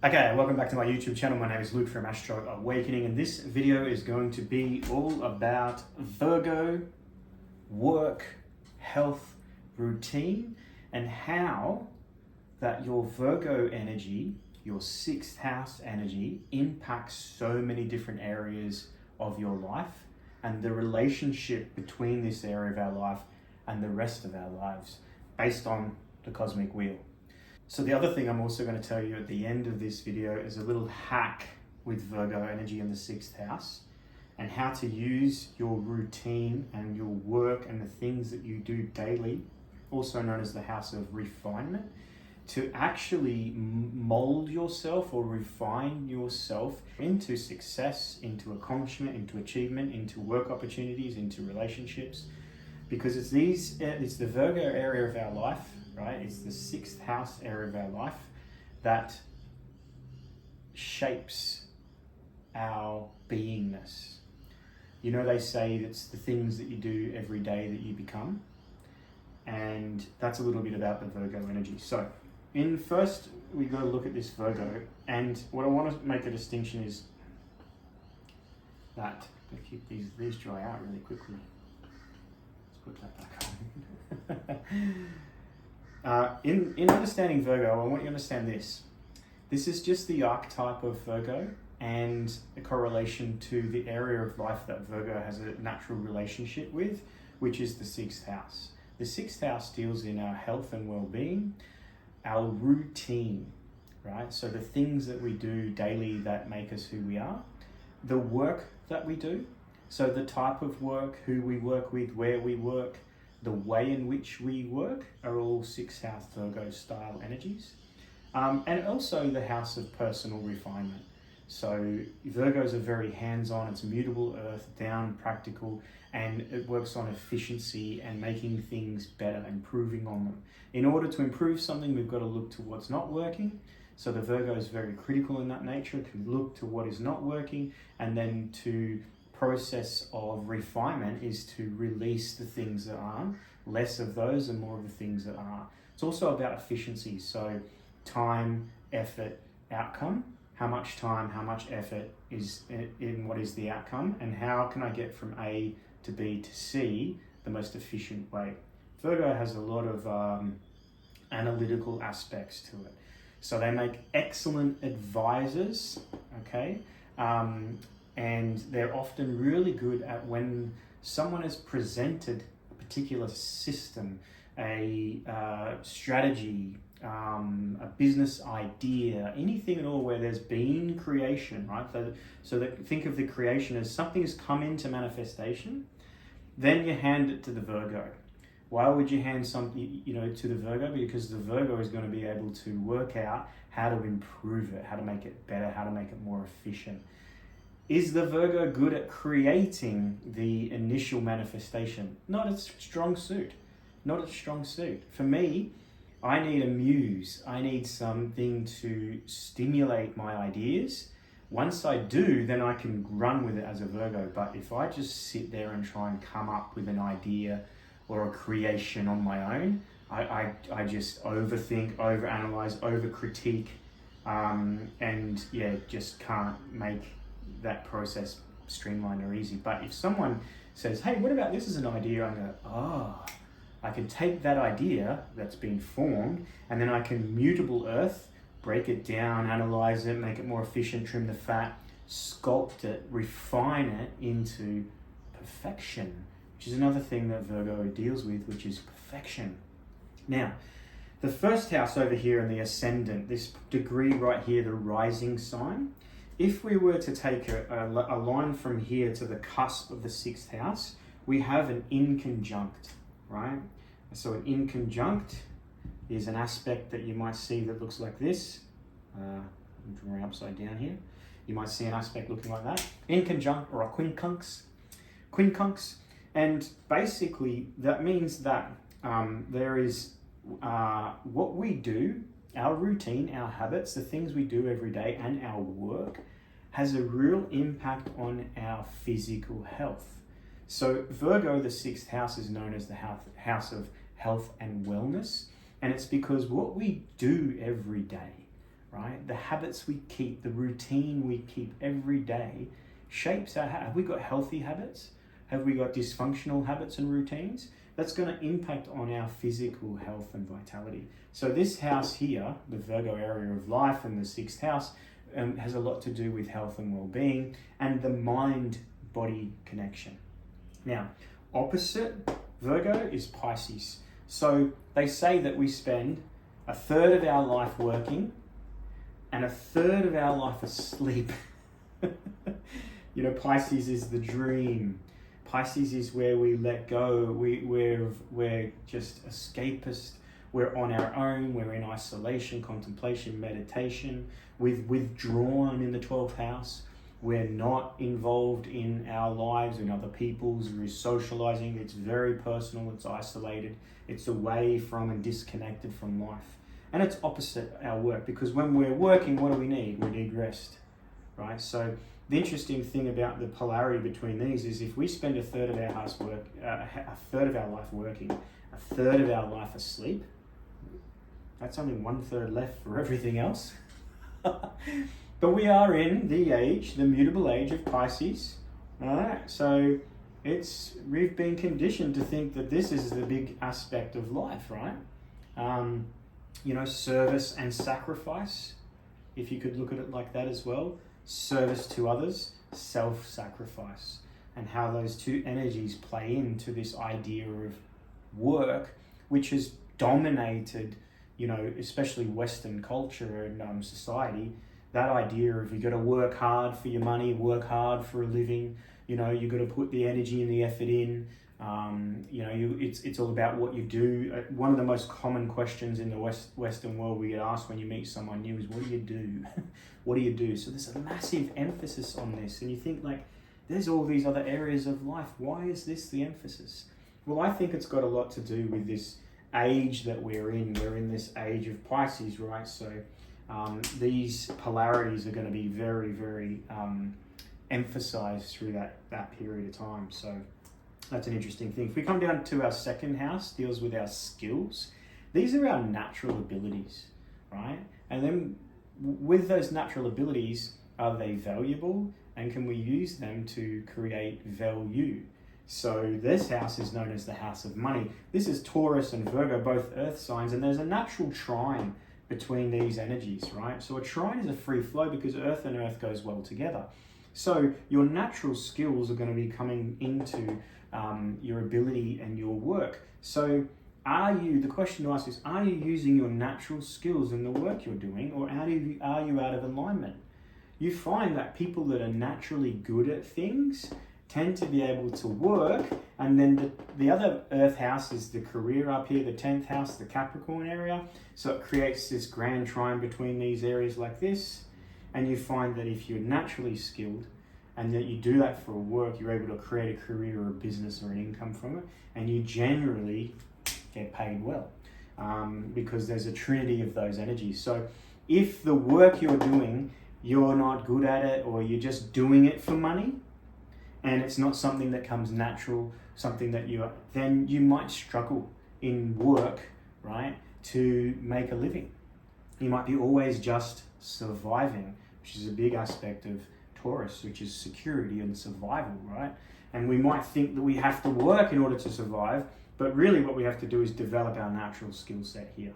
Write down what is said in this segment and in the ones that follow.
Okay, welcome back to my YouTube channel. My name is Luke from Astro Awakening, and this video is going to be all about Virgo, work, health, routine, and how that your Virgo energy, your sixth house energy, impacts so many different areas of your life and the relationship between this area of our life and the rest of our lives based on the cosmic wheel. So the other thing I'm also going to tell you at the end of this video is a little hack with Virgo energy in the sixth house and how to use your routine and your work and the things that you do daily, also known as the house of refinement, to actually mold yourself or refine yourself into success, into accomplishment, into achievement, into work opportunities, into relationships. Because it's the Virgo area of our life, right? It's the sixth house area of our life that shapes our beingness. You know, they say it's the things that you do every day that you become. And that's a little bit about the Virgo energy. So, first, we got to look at this Virgo. And what I want to make a distinction is that I keep these dry out really quickly. Put that back on. In understanding Virgo, I want you to understand this. This is just the archetype of Virgo and a correlation to the area of life that Virgo has a natural relationship with, which is the sixth house. The sixth house deals in our health and well-being, our routine, right? So the things that we do daily that make us who we are, the work that we do. So the type of work, who we work with, where we work, the way in which we work are all sixth house Virgo style energies. And also the house of personal refinement. So Virgos are very hands-on, it's mutable earth, down, practical, and it works on efficiency and making things better, improving on them. In order to improve something, we've got to look to what's not working. So the Virgo is very critical in that nature, it can look to what is not working, and then to process of refinement is to release the things that aren't, less of those and more of the things that are. It's also about efficiency, so time, effort, outcome. How much time, how much effort is in what is the outcome, and how can I get from A to B to C the most efficient way. Virgo has a lot of analytical aspects to it. So they make excellent advisors, okay? And they're often really good at when someone has presented a particular system, a strategy, a business idea, anything at all where there's been creation, right? So that think of the creation as something has come into manifestation, then you hand it to the Virgo. Why would you hand something, to the Virgo? Because the Virgo is going to be able to work out how to improve it, how to make it better, how to make it more efficient. Is the Virgo good at creating the initial manifestation? Not its strong suit. Not its strong suit. For me, I need a muse. I need something to stimulate my ideas. Once I do, then I can run with it as a Virgo. But if I just sit there and try and come up with an idea or a creation on my own, I just overthink, overanalyze, overcritique, and just can't make that process streamlined or easy. But if someone says, hey, what about this as an idea? I go, I can take that idea that's been formed and then I can mutable earth, break it down, analyze it, make it more efficient, trim the fat, sculpt it, refine it into perfection, which is another thing that Virgo deals with, which is perfection. Now, the first house over here in the ascendant, this degree right here, the rising sign, if we were to take a line from here to the cusp of the sixth house, we have an inconjunct, right? So an inconjunct is an aspect that you might see that looks like this. I'm drawing upside down here. You might see an aspect looking like that. Inconjunct or a quincunx. Quincunx. And basically that means that there is what we do, our routine, our habits, the things we do every day, and our work has a real impact on our physical health. So Virgo, the sixth house, is known as the house of health and wellness. And it's because what we do every day, right? The habits we keep, the routine we keep every day shapes our habits. Have we got healthy habits? Have we got dysfunctional habits and routines? That's going to impact on our physical health and vitality. So this house here, the Virgo area of life and the sixth house, has a lot to do with health and well-being and the mind-body connection. Now, opposite Virgo is Pisces. So they say that we spend a third of our life working and a third of our life asleep. You know, Pisces is the dream. Pisces is where we let go. We're just escapist. We're on our own. We're in isolation, contemplation, meditation. We've withdrawn in the 12th house. We're not involved in our lives and other people's. We're socializing. It's very personal. It's isolated. It's away from and disconnected from life. And it's opposite our work, because when we're working, what do we need? We need rest, right? So the interesting thing about the polarity between these is if we spend a third of our life working, a third of our life asleep, that's only 1/3 left for everything else. But we are in the mutable age of Pisces. All right, so we've been conditioned to think that this is the big aspect of life, right? You know, service and sacrifice, if you could look at it like that as well. Service to others, self-sacrifice, and how those two energies play into this idea of work, which has dominated, you know, especially Western culture and society. That idea of you got to work hard for your money, work hard for a living. You know, you got to put the energy and the effort in. You know, it's all about what you do. One of the most common questions in the Western world we get asked when you meet someone new is, what do you do? What do you do? So there's a massive emphasis on this. And you think, like, there's all these other areas of life. Why is this the emphasis? Well, I think it's got a lot to do with this age that we're in. We're in this age of Pisces, right? So these polarities are going to be very, very emphasized through that period of time. So that's an interesting thing. If we come down to our second house, deals with our skills. These are our natural abilities, right? And then with those natural abilities, are they valuable? And can we use them to create value? So this house is known as the house of money. This is Taurus and Virgo, both earth signs, and there's a natural trine between these energies, right? So a trine is a free flow because earth and earth goes well together. So your natural skills are going to be coming into your ability and your work. So the question to ask is, are you using your natural skills in the work you're doing, or are you out of alignment? You find that people that are naturally good at things tend to be able to work, and then the other earth house is the career up here, the 10th house, the Capricorn area. So it creates this grand trine between these areas like this, and you find that if you're naturally skilled and that you do that for work, you're able to create a career or a business or an income from it, and you generally get paid well because there's a trinity of those energies. So if the work you're doing, you're not good at it, or you're just doing it for money, and it's not something that comes natural, something that then you might struggle in work, right, to make a living. You might be always just surviving, which is a big aspect of Taurus, which is security and survival, right? And we might think that we have to work in order to survive, but really what we have to do is develop our natural skill set here.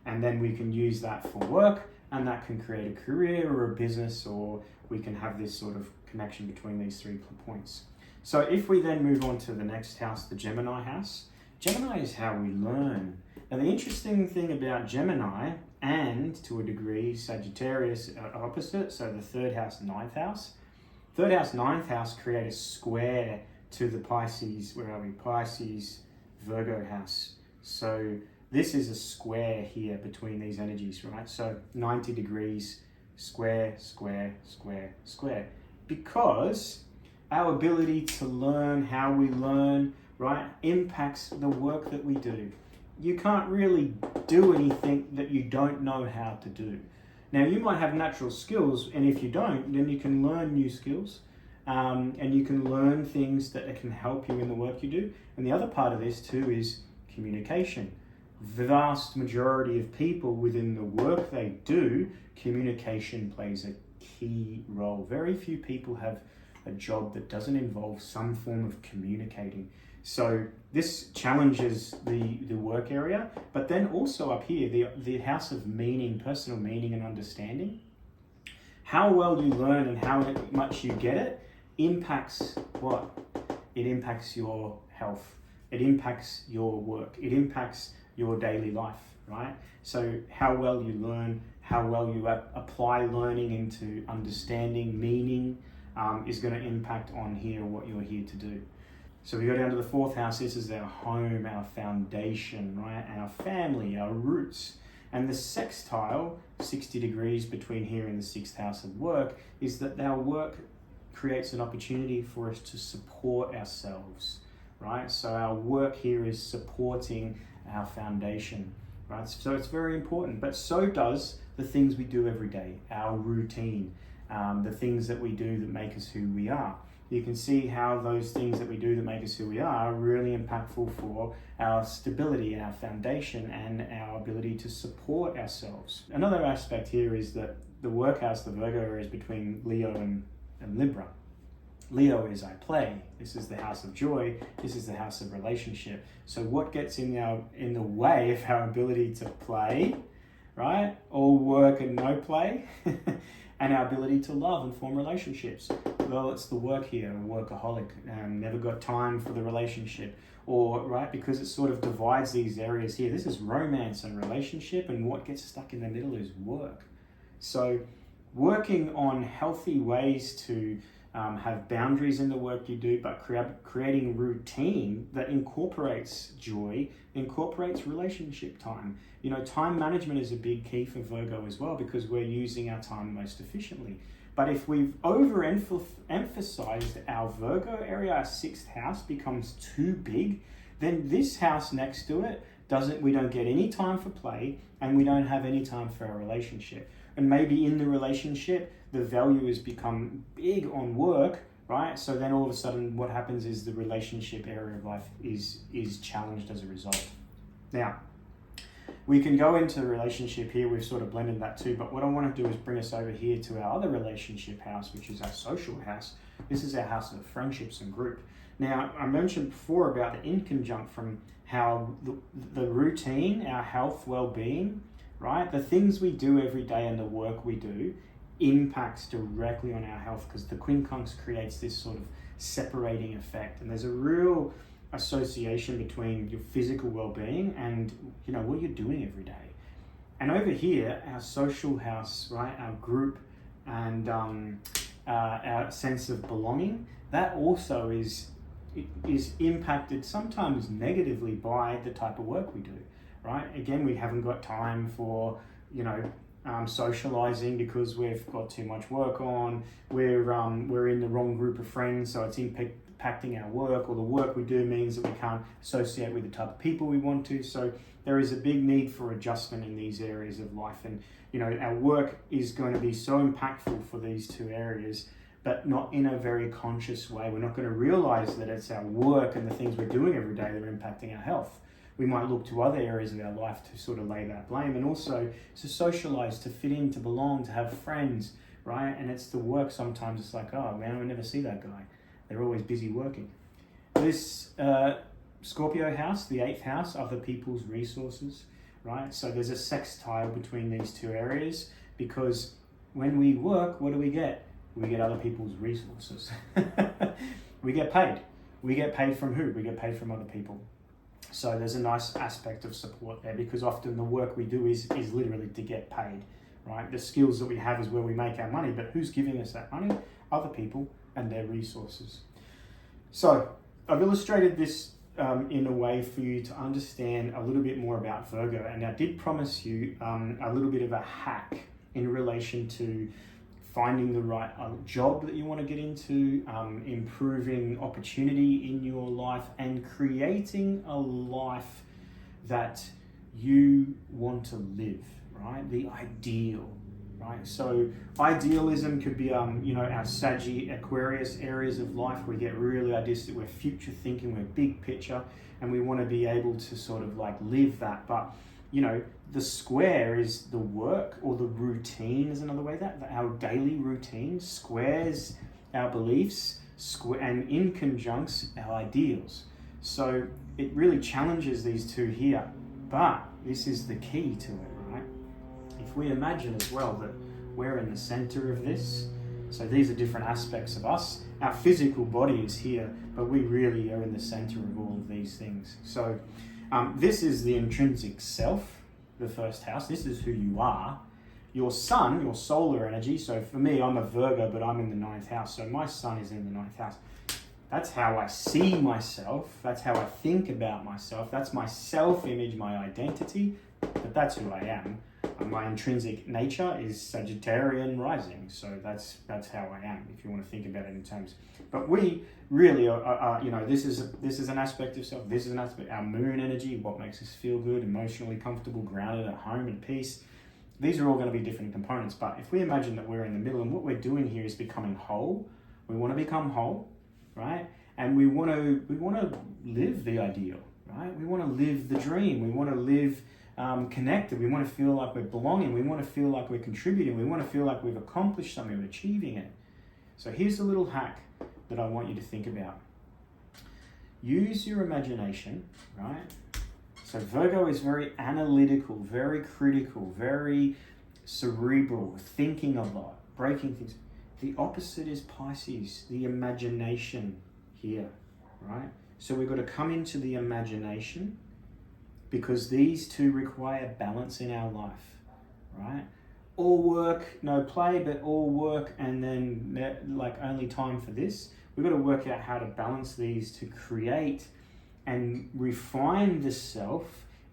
And then we can use that for work, and that can create a career or a business, or we can have this sort of connection between these 3 points. So if we then move on to the next house, the Gemini house, Gemini is how we learn. And the interesting thing about Gemini, and to a degree Sagittarius are opposite, so the 3rd house, 9th house. 3rd house, 9th house create a square to the Pisces, Pisces, Virgo house. So this is a square here between these energies, right? So 90 degrees, square, square, square, square. Because our ability to learn, how we learn, right, impacts the work that we do. You can't really do anything that you don't know how to do. Now, you might have natural skills, and if you don't, then you can learn new skills, and you can learn things that can help you in the work you do. And the other part of this too is communication. vast majority of people within the work they do, communication plays a key role. Very few people have a job that doesn't involve some form of communicating. So this challenges the work area, but then also up here, the house of meaning, personal meaning and understanding. How well you learn and how much you get it impacts what? It impacts your health. It impacts your work. It impacts your daily life, right? So how well you learn, how well you apply learning into understanding, meaning, is going to impact on here what you're here to do. So we go down to the fourth house. This is our home, our foundation, right? Our family, our roots. And the sextile, 60 degrees between here and the sixth house of work, is that our work creates an opportunity for us to support ourselves, right? So our work here is supporting our foundation, right? So it's very important, but so does the things we do every day, our routine, the things that we do that make us who we are. You can see how those things that we do that make us who we are really impactful for our stability and our foundation and our ability to support ourselves. Another aspect here is that the work house, the Virgo area, is between Leo and Libra. Leo is I play. This is the house of joy. This is the house of relationship. So what gets in the way of our ability to play, right? All work and no play, and our ability to love and form relationships. Well, it's the work here, a workaholic, never got time for the relationship, or right, because it sort of divides these areas here. This is romance and relationship, and what gets stuck in the middle is work. So working on healthy ways to have boundaries in the work you do, but creating routine that incorporates joy, incorporates relationship time. You know, time management is a big key for Virgo as well, because we're using our time most efficiently. But if we've overemphasized our Virgo area, our sixth house becomes too big, then this house next to it we don't get any time for play, and we don't have any time for our relationship. And maybe in the relationship, the value has become big on work, right? So then all of a sudden what happens is the relationship area of life is challenged as a result. Now, we can go into the relationship here. We've sort of blended that too, but what I want to do is bring us over here to our other relationship house, which is our social house. This is our house of friendships and group. Now, I mentioned before about the inconjunct from how the routine, our health, well-being, right? The things we do every day and the work we do impacts directly on our health, because the quincunx creates this sort of separating effect. And there's a real association between your physical well-being and, you know, what you're doing every day. And over here, our social house, right, our group and our sense of belonging, that also is impacted sometimes negatively by the type of work we do, right? Again, we haven't got time for, you know, socializing because we've got too much work on. We're in the wrong group of friends, so it's impacting our work, or the work we do means that we can't associate with the type of people we want to. So there is a big need for adjustment in these areas of life, and you know, our work is going to be so impactful for these two areas, but not in a very conscious way. We're not going to realize that it's our work and the things we're doing every day that are impacting our health. We might look to other areas of our life to sort of lay that blame, and also to socialize, to fit in, to belong, to have friends, right? And it's the work sometimes. It's like, oh man, we never see that guy. They're always busy working. This Scorpio house, the 8th house, other people's resources, right? So there's a sextile between these two areas, because when we work, what do we get? We get other people's resources. We get paid. We get paid from who? We get paid from other people. So there's a nice aspect of support there, because often the work we do is literally to get paid, right? The skills that we have is where we make our money, but who's giving us that money? Other people and their resources. So I've illustrated this in a way for you to understand a little bit more about Virgo, and I did promise you a little bit of a hack in relation to finding the right job that you want to get into, improving opportunity in your life, and creating a life that you want to live, right? The ideal. right? So idealism could be, our Saggy, Aquarius areas of life. We get really idealistic. We're future thinking. We're big picture, and we want to be able to sort of like live that. But the square is the work, or the routine is another way that our daily routine. Squares our beliefs, and in conjuncts our ideals. So it really challenges these two here. But this is the key to it, right? If we imagine as well that we're in the center of this, so these are different aspects of us. Our physical body is here, but we really are in the center of all of these things. So this is the intrinsic self, the first house. This is who you are. Your sun, your solar energy. So for me, I'm a Virgo, but I'm in the 9th house. So my sun is in the 9th house. That's how I see myself. That's how I think about myself. That's my self-image, my identity. But that's who I am. My intrinsic nature is Sagittarian rising. So that's how I am, if you want to think about it in terms. But we really are this is an aspect of self. This is an aspect, our moon energy, what makes us feel good, emotionally comfortable, grounded, at home, in peace. These are all going to be different components. But if we imagine that we're in the middle, and what we're doing here is becoming whole. We want to become whole, right? And we want to live the ideal, right? We want to live the dream. We want to live connected. We want to feel like we're belonging. We want to feel like we're contributing. We want to feel like we've accomplished something, we're achieving it. So here's a little hack that I want you to think about. Use your imagination, right? So Virgo is very analytical, very critical, very cerebral, thinking a lot, breaking things. The opposite is Pisces, the imagination here, right? So we've got to come into the imagination, because these two require balance in our life, right? All work, no play, but all work and then like only time for this. We've got to work out how to balance these to create and refine the self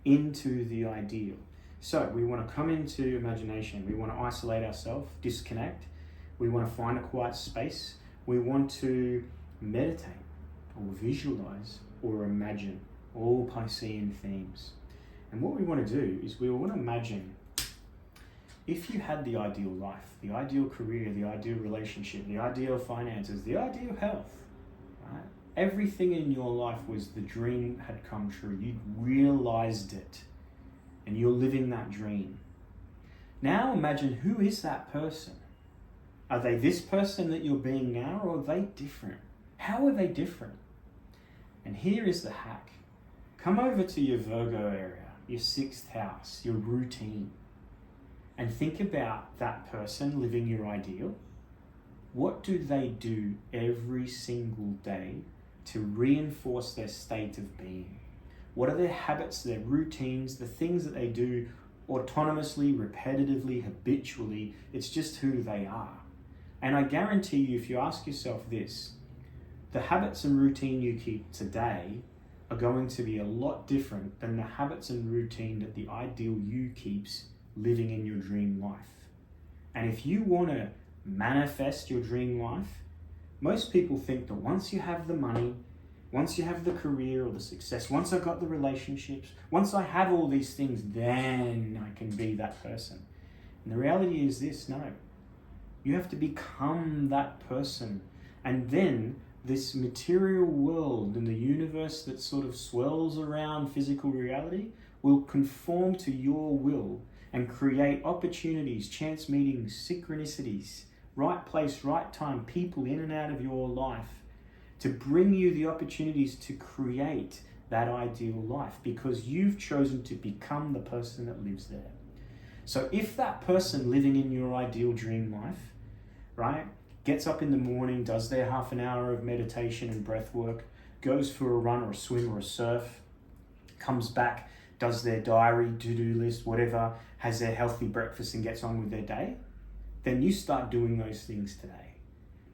into the ideal. So we want to come into imagination. We want to isolate ourselves, disconnect. We want to find a quiet space. We want to meditate or visualize or imagine, all Piscean themes. And what we want to do is we want to imagine if you had the ideal life, the ideal career, the ideal relationship, the ideal finances, the ideal health, right? Everything in your life was the dream had come true. You'd realized it and you're living that dream. Now imagine, who is that person? Are they this person that you're being now, or are they different? How are they different? And here is the hack. Come over to your Virgo area, your 6th house, your routine, and think about that person living your ideal. What do they do every single day to reinforce their state of being? What are their habits, their routines, the things that they do autonomously, repetitively, habitually? It's just who they are. And I guarantee you, if you ask yourself this, the habits and routine you keep today are going to be a lot different than the habits and routine that the ideal you keeps living in your dream life. And if you want to manifest your dream life, most people think that once you have the money, once you have the career or the success, once I've got the relationships, once I have all these things, then I can be that person. And the reality is this, no. You have to become that person. And then this material world and the universe that sort of swirls around physical reality will conform to your will and create opportunities, chance meetings, synchronicities, right place, right time, people in and out of your life to bring you the opportunities to create that ideal life, because you've chosen to become the person that lives there. So if that person living in your ideal dream life, right, gets up in the morning, does their half an hour of meditation and breath work, goes for a run or a swim or a surf, comes back, does their diary, to-do list, whatever, has their healthy breakfast and gets on with their day, then you start doing those things today.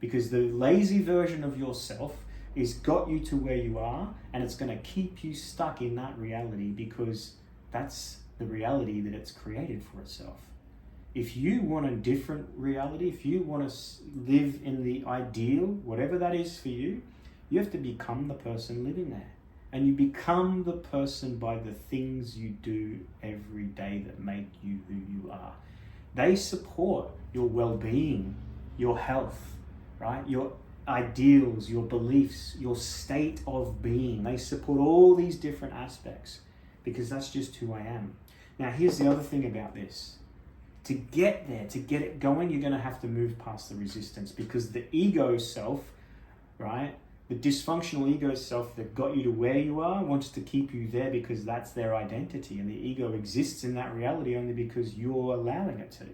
Because the lazy version of yourself is got you to where you are, and it's going to keep you stuck in that reality, because that's the reality that it's created for itself. If you want a different reality, if you want to live in the ideal, whatever that is for you, you have to become the person living there. And you become the person by the things you do every day that make you who you are. They support your well-being, your health, right? Your ideals, your beliefs, your state of being. They support all these different aspects because that's just who I am. Now, here's the other thing about this. To get there, to get it going, you're going to have to move past the resistance, because the ego self, right? The dysfunctional ego self that got you to where you are wants to keep you there because that's their identity. And the ego exists in that reality only because you're allowing it to.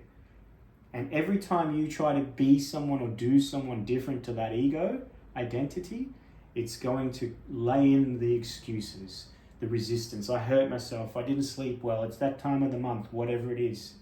And every time you try to be someone or do someone different to that ego identity, it's going to lay in the excuses, the resistance. I hurt myself, I didn't sleep well, it's that time of the month, whatever it is.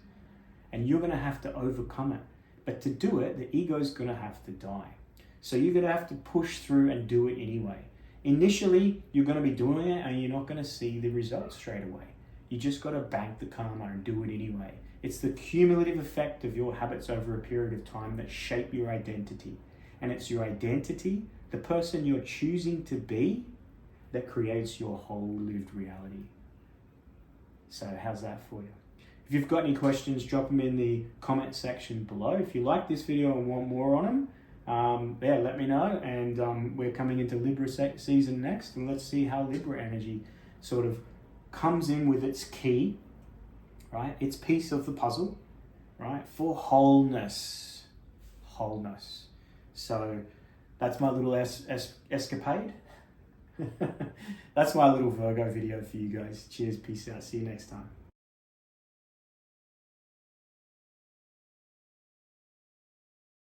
And you're going to have to overcome it. But to do it, the ego's going to have to die. So you're going to have to push through and do it anyway. Initially, you're going to be doing it and you're not going to see the results straight away. You just got to bank the karma and do it anyway. It's the cumulative effect of your habits over a period of time that shape your identity. And it's your identity, the person you're choosing to be, that creates your whole lived reality. So how's that for you? If you've got any questions, drop them in the comment section below. If you like this video and want more on them, let me know. And we're coming into Libra season next, and let's see how Libra energy sort of comes in with its key, right? Its piece of the puzzle, right? For wholeness. Wholeness. So that's my little escapade. That's my little Virgo video for you guys. Cheers, peace out. See you next time.